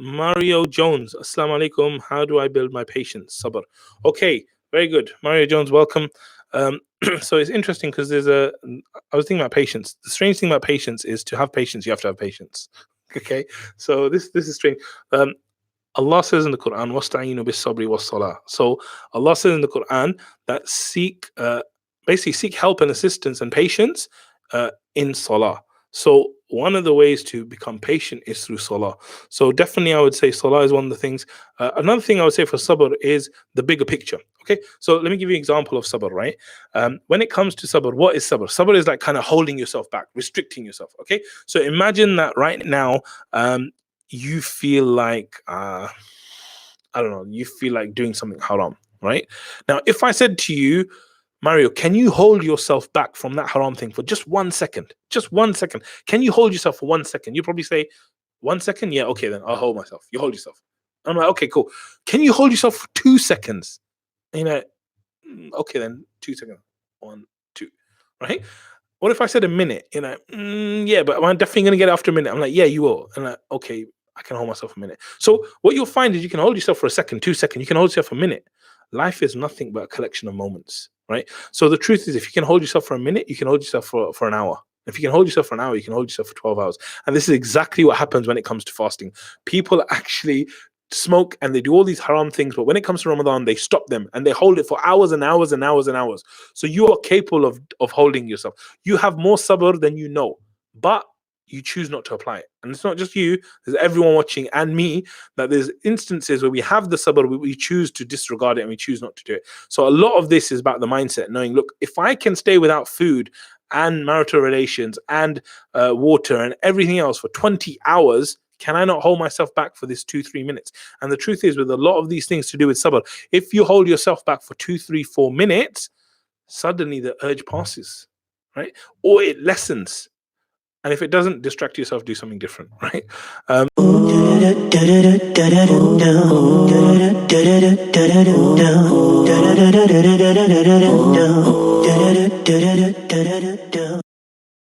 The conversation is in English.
Mario Jones, Assalamu alaikum. How do I build my patience? Sabr. Okay, very good. Mario Jones, welcome. So it's interesting because I was thinking about patience. The strange thing about patience is to have patience, you have to have patience. Okay, so this is strange. Allah says in the Quran, "Wasta'inu bis-sabri was-salah." So Allah says in the Quran that basically seek help and assistance and patience in salah. So one of the ways to become patient is through salah. So definitely I would say salah is one of the things. Another thing I would say for sabr is the bigger picture. Okay, so let me give you an example of sabr, right? When it comes to sabr, what is sabr? Sabr is like kind of holding yourself back, restricting yourself. Okay, so imagine that right now you feel like, I don't know, you feel like doing something haram, right? Now, if I said to you, Mario, can you hold yourself back from that haram thing for just 1 second? Just 1 second. Can you hold yourself for 1 second? You probably say, 1 second? Yeah, okay, then I'll hold myself. You hold yourself. I'm like, okay, cool. Can you hold yourself for 2 seconds? And you're like, okay, then 2 seconds. 1, 2, right? What if I said a minute? You're like, yeah, but I'm definitely going to get it after a minute. I'm like, yeah, you will. And I'm like, okay, I can hold myself a minute. So what you'll find is you can hold yourself for a second, 2 seconds. You can hold yourself a minute. Life is nothing but a collection of moments, right? So the truth is, if you can hold yourself for a minute, you can hold yourself for an hour. If you can hold yourself for an hour, you can hold yourself for 12 hours. And this is exactly what happens when it comes to fasting. People actually smoke and they do all these haram things, but when it comes to Ramadan, they stop them and they hold it for hours and hours and hours and hours. So you are capable of holding yourself. You have more sabr than you know, but you choose not to apply it. And it's not just you, there's everyone watching and me, that there's instances where we have the sabr, we choose to disregard it and we choose not to do it. So a lot of this is about the mindset, knowing, look, if I can stay without food and marital relations and water and everything else for 20 hours, can I not hold myself back for this 2-3 minutes? And the truth is, with a lot of these things to do with sabr, if you hold yourself back for 2, 3, 4 minutes, suddenly the urge passes, right? Or it lessens. And if it doesn't, distract yourself, do something different, right?